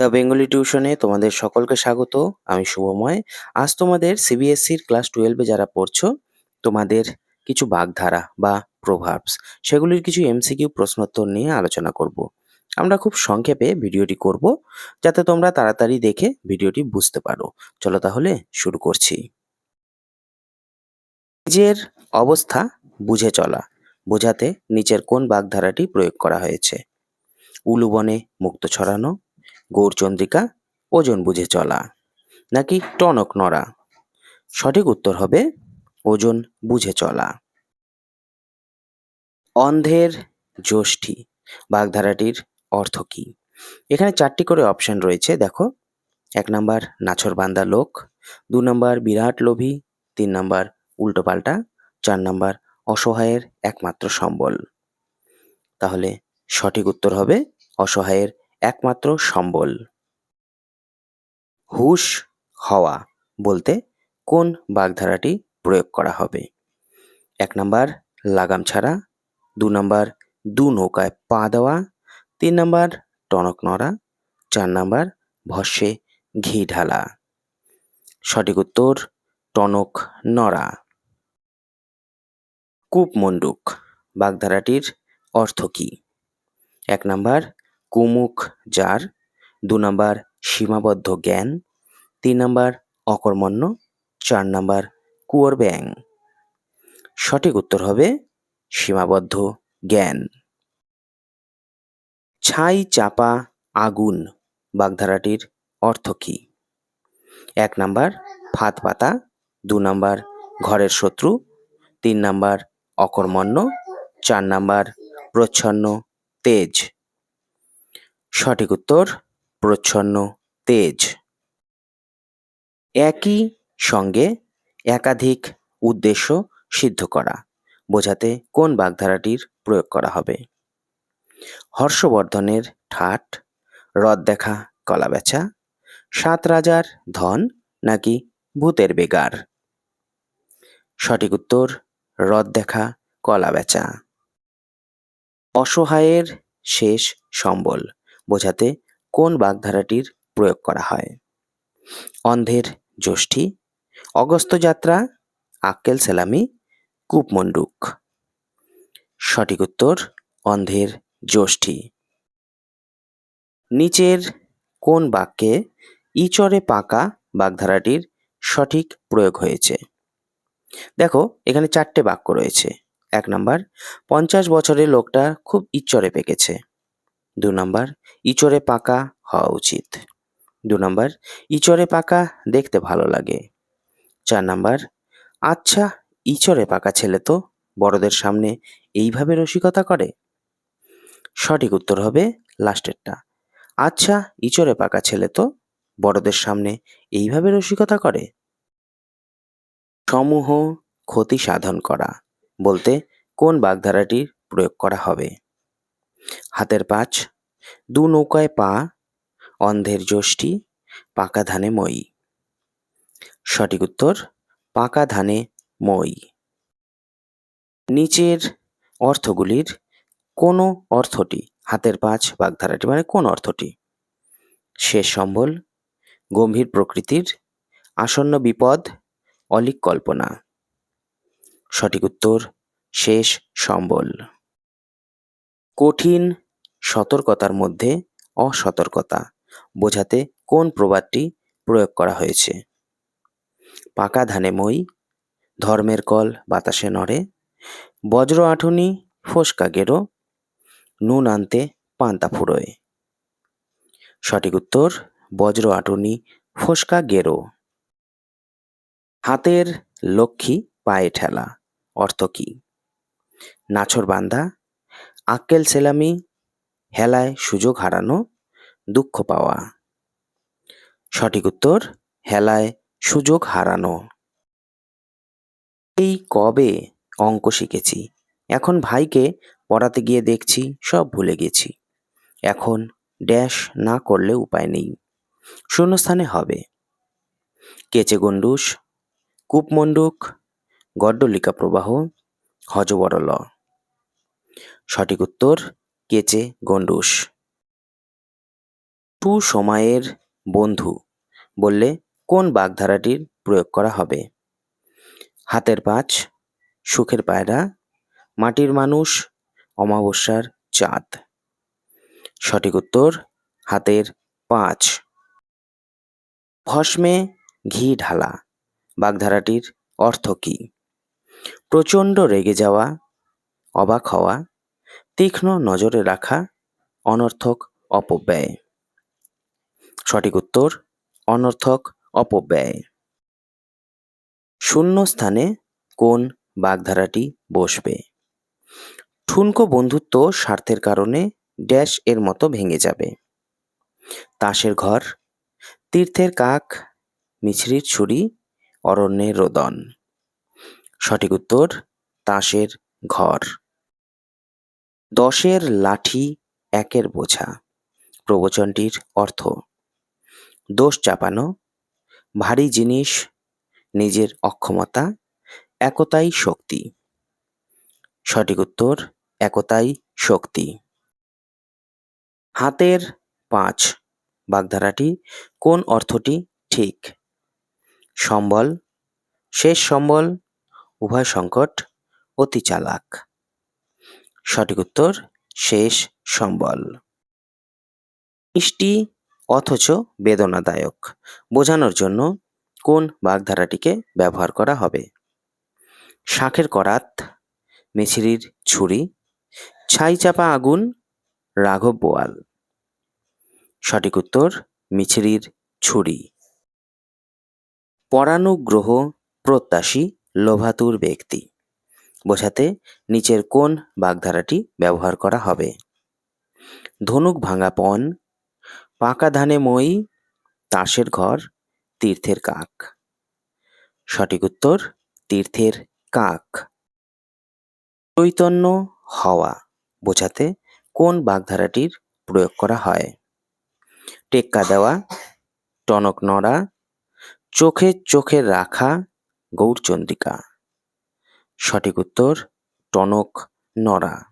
The Bengali টিউশনে তোমাদের সকলকে স্বাগত। আমি শুভময়। আজ তোমাদের সিবিএসসির ক্লাস 12-এ যারা পড়ছো, তোমাদের কিছু বাগধারা বা প্রোভার্বস, সেগুলির কিছু এমসিকিউ প্রশ্নোত্তর নিয়ে আলোচনা করব। আমরা খুব সংক্ষেপে ভিডিওটি করব, যাতে তোমরা তাড়াতাড়ি দেখে ভিডিওটি বুঝতে পারো। চলো তাহলে শুরু করছি। নিজের অবস্থা বুঝে চলা বোঝাতে নিচের কোন বাগধারাটি প্রয়োগ করা হয়েছে? উলুবনে মুক্তো ছড়ানো, গৌরচন্দ্রিকা, ওজন বুঝে চলা, নাকি টনক নড়া? সঠিক উত্তর হবে ওজন বুঝে চলা। অন্ধের যষ্টি বাগধারাটির অর্থ কি? এখানে 4টি করে অপশন রয়েছে, দেখো। 1 নাম্বার নাছোড়বান্দা লোক, 2 নাম্বার বিরাট লোভী, 3 নাম্বার উল্টোপাল্টা, 4 নাম্বার অসহায়ের একমাত্র সম্বল। তাহলে সঠিক উত্তর হবে অসহায়ের একমাত্র সম্বল। হুঁশ হওয়া বলতে কোন বাগধারাটি প্রয়োগ করা হবে? 1 নাম্বার লাগাম ছাড়া, 2 নাম্বার দু নৌকায় পা দেওয়া, 3 নাম্বার টনক নড়া, 4 নাম্বার ভস্মে ঘি ঢালা। সঠিক উত্তর টনক নড়া। কূপমণ্ডুক বাগধারাটির অর্থ কি? 1 নাম্বার কুমুখ জার, 2 নাম্বার সীমাবদ্ধ জ্ঞান, 3 নাম্বার অকর্মণ্য, 4 নাম্বার কুয়োর ব্যাঙ। সঠিক উত্তর হবে সীমাবদ্ধ জ্ঞান। ছাই চাপা আগুন বাগধারাটির অর্থ কি? 1 নাম্বার ফাঁদ পাতা, 2 নাম্বার ঘরের শত্রু, 3 নাম্বার অকর্মণ্য, 4 নাম্বার প্রচ্ছন্ন তেজ। সঠিক উত্তর প্রচ্ছন্ন তেজ। একই সঙ্গে একাধিক উদ্দেশ্য সিদ্ধ করা বোঝাতে কোন বাগধারাটির প্রয়োগ করা হবে? হর্ষবর্ধনের ঠাট, রথ দেখা কলা বেচা, 7 রাজার ধন, নাকি ভূতের বেগার? সঠিক উত্তর রথ দেখা কলা বেচা। অসহায়ের শেষ সম্বল বোঝাতে কোন বাগধারাটির প্রয়োগ করা হয়? অন্ধের যষ্টি, অগস্ত্য যাত্রা, আক্কেল সেলামি, কূপমণ্ডুক। সঠিক উত্তর অন্ধের যষ্টি। নিচের কোন বাক্যে ইচড়ে পাকা বাগধারাটির সঠিক প্রয়োগ হয়েছে? দেখো, এখানে 4টে বাক্য রয়েছে। 1 নাম্বার 50 বছরের লোকটা খুব ইচড়ে পেকেছে। 2 নাম্বার ইচড়ে পাকা হওয়া উচিত। 2 নাম্বার ইচড়ে পাকা দেখতে ভালো লাগে। 4 নাম্বার আচ্ছা, ইচড়ে পাকা ছেলে তো বড়দের সামনে এইভাবে রসিকতা করে। সঠিক উত্তর হবে লাস্টেরটা। আচ্ছা, ইচড়ে পাকা ছেলে তো বড়দের সামনে এইভাবে রসিকতা করে। সমূহ ক্ষতি সাধন করা বলতে কোন বাগধারাটির প্রয়োগ করা হবে? হাতের পাঁচ, 2 নৌকায় পা, অন্ধের যষ্টি, পাকা ধানে মই। সঠিক উত্তর পাকা ধানে মই। নিচের অর্থগুলির কোন অর্থটি হাতের পাঁচ বাগধারাটি মানে কোন অর্থটি? শেষ সম্বল, গম্ভীর প্রকৃতির, আসন্ন বিপদ, অলীক কল্পনা। সঠিক উত্তর শেষ সম্বল। কঠিন সতর্কতার মধ্যে অসতর্কতা বোঝাতে কোন প্রবাদটি প্রয়োগ করা হয়েছে? পাকা ধানে মই, ধর্মের কল বাতাসে নড়ে, বজ্র আঁঠুনি ফোসকা গেরো, নুন আনতে পান্তা ফুরোয়। সঠিক উত্তর বজ্র আঁটুনি ফোসকা গেরো। হাতের লক্ষ্মী পায়ে ঠেলা অর্থ কি? নাছোড়বান্দা, আক্কেল সেলামি, হেলায় সুযোগ হারানো, দুঃখ পাওয়া। সঠিক উত্তর হেলায় সুযোগ হারানো। এই কবে অঙ্ক শিখেছি, এখন ভাইকে পড়াতে গিয়ে দেখছি সব ভুলে গেছি। এখন ড্যাশ না করলে উপায় নেই, শূন্যস্থানে হবে কেচে গণ্ডূষ, কূপমণ্ডুক, গড্ডলিকা প্রবাহ, হযবরল। সঠিক উত্তর কেচে গণ্ডূষ। টু সময়ের বন্ধু বললে কোন বাগধারাটির প্রয়োগ করা হবে? হাতের পাঁচ, সুখের পায়রা, মাটির মানুষ, অমাবস্যার চাঁদ। সঠিক উত্তর হাতের পাঁচ। ভস্মে ঘি ঢালা বাগধারাটির অর্থ কী? প্রচণ্ড রেগে যাওয়া, অবাক হওয়া, তীক্ষ্ণ নজরে রাখা, অনর্থক অপব্যয়। সঠিক উত্তর অনর্থক অপব্যয়। শূন্য স্থানে কোন বাগধারাটি বসবে? ঠুনকো বন্ধুত্ব স্বার্থের কারণে ড্যাশ এর মতো ভেঙে যাবে। তাসের ঘর, তীর্থের কাক, মিছরির ছুরি, অরণ্যের রোদন। সঠিক উত্তর তাসের ঘর। দশের লাঠি একের বোঝা প্রবচনটির অর্থ? দোষ চাপানো, ভারী জিনিস, নিজের অক্ষমতা, একতাই শক্তি। সঠিক উত্তর একতাই শক্তি। হাতের পাঁচ বাগধারাটি কোন অর্থটি ঠিক? সম্বল, শেষ সম্বল, উভয় সংকট, অতি চালাক। সঠিক উত্তর শেষ সম্বল। মিষ্টি অথচ বেদনাদায়ক বোঝানোর জন্য কোন বাগধারাটিকে ব্যবহার করা হবে? শাঁখের করাত, মিছরির ছুরি, ছাই চাপা আগুন, রাঘব বোয়াল। সঠিক উত্তর মিছরির ছুরি। পরানুগ্রহ প্রত্যাশী লোভাতুর ব্যক্তি বোঝাতে নিচের কোন বাগধারাটি ব্যবহার করা হবে? ধনুক ভাঙা পণ, পাকা ধানে মই, তাসের ঘর, তীর্থের কাক। সঠিক উত্তর তীর্থের কাক। চৈতন্য হওয়া বোঝাতে কোন বাগধারাটির প্রয়োগ করা হয়? টেক্কা দেওয়া, টনক নড়া, চোখে চোখে রাখা, গৌরচন্দ্রিকা। সঠিক উত্তর টনক নড়া।